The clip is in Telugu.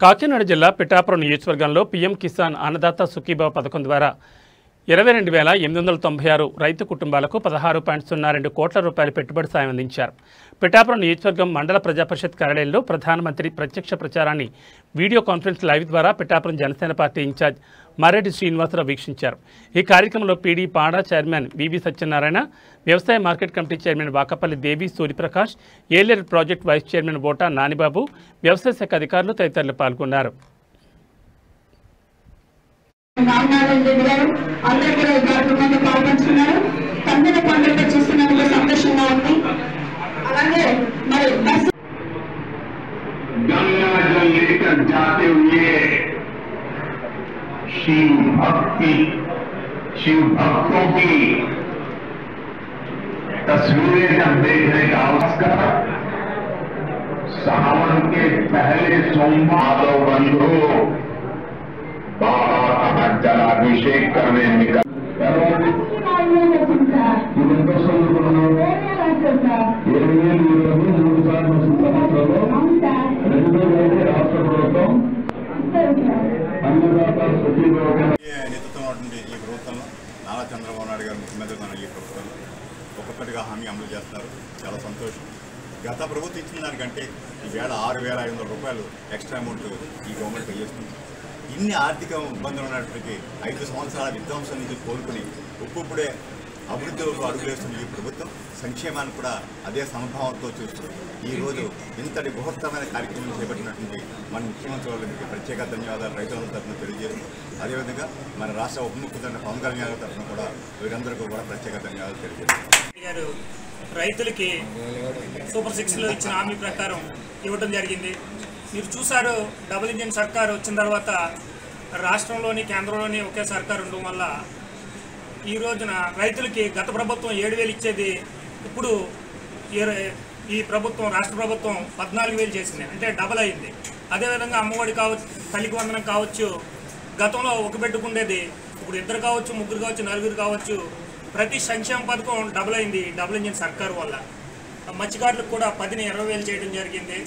కాకినాడ జిల్లా పిఠాపురం నియోజకవర్గంలో పీఎం కిసాన్ అన్నదాత సుఖీభావ పథకం ద్వారా 22,896 రైతు కుటుంబాలకు 16.02 కోట్ల రూపాయల పెట్టుబడి సాయం అందించారు. పిఠాపురం నియోజకవర్గం మండల ప్రజాపరిషత్ కార్యాలయంలో ప్రధానమంత్రి ప్రత్యక్ష ప్రచారాన్ని వీడియో కాన్ఫరెన్స్ లైవ్ ద్వారా పిఠాపురం జనసేన పార్టీ ఇన్ఛార్జ్ మర్రెడ్డి శ్రీనివాసరావు వీక్షించారు. ఈ కార్యక్రమంలో PD PADA chairman VV Satyanarayana, వ్యవసాయ market committee chairman Vakapalli Devi Suryaprakash, Yeleru project vice chairman Bota Nanibabu, వ్యవసాయ శాఖ అధికారులు తదితరులు పాల్గొన్నారు. అందరూ కూడా ఈ కార్యక్రమంలో పాల్గొంటున్నారు. కందిన పండుగ చూస్తున్నందుకు సంతోషంగా ఉంది. అలాగే మరి गंगा जल लेकर जाते हुए शिव भक्तों की तस्वीरें जब देखने का अवसर सावन के पहले सोमवार बंधु बाबा का जलाभिषेक करने निकल ఈ ప్రభుత్వంలో నారా చంద్రబాబు నాయుడు గారు ముఖ్యమంత్రి ఈ ప్రభుత్వంలో ఒక్కొక్కటిగా హామీ అమలు చేస్తున్నారు. చాలా సంతోషం. గత ప్రభుత్వం ఇచ్చిన దానికంటే ఈవేళ 6,500 రూపాయలు ఎక్స్ట్రా అమౌంట్ ఈ గవర్నమెంట్ పే చేస్తుంది. ఇన్ని ఆర్థిక ఇబ్బందులు ఉన్నప్పటికీ 5 సంవత్సరాల విధ్వంసం నుంచి కోలుకుని ఇప్పుడే అభివృద్ధిలోకి అడుగులేస్తున్న ఈ ప్రభుత్వం సంక్షేమాన్ని కూడా అదే సమభావంతో చూస్తూ ఈరోజు ఇంతటి బృహత్తమైన కార్యక్రమం చేపట్టినటువంటి మన ముఖ్యమంత్రి వాళ్ళకి ప్రత్యేక ధన్యవాదాలు రైతుల తరఫున తెలియజేస్తూ, అదేవిధంగా మన రాష్ట్ర ఉప ముఖ్యమంత్రి పవన్ కళ్యాణ్ గారి తరఫున కూడా వీరందరికీ కూడా ప్రత్యేక ధన్యవాదాలు తెలియజేస్తారు. రైతులకి సూపర్ 6లో ఇచ్చిన హామీ ప్రకారం ఇవ్వడం జరిగింది. మీరు చూసారు, డబుల్ ఇంజిన్ సర్కార్ వచ్చిన తర్వాత రాష్ట్రంలోని కేంద్రంలోని ఒకే సర్కార్ ఉండడం వల్ల ఈ రోజున రైతులకి గత ప్రభుత్వం 7,000 ఇచ్చేది ఇప్పుడు ఈ ప్రభుత్వం రాష్ట్ర ప్రభుత్వం 14,000 చేసింది, అంటే డబల్ అయింది. అదేవిధంగా అమ్మఒడి కావచ్చు, తల్లికి వందనం కావచ్చు, గతంలో ఒక పెట్టుకుండేది ఇప్పుడు 2 కావచ్చు, 3 కావచ్చు, 4 కావచ్చు. ప్రతి సంక్షేమ పథకం డబుల్ అయింది డబుల్ ఇంజిన్ సర్కార్ వల్ల. మత్స్యకారులకు కూడా 10,000 20,000 చేయడం జరిగింది.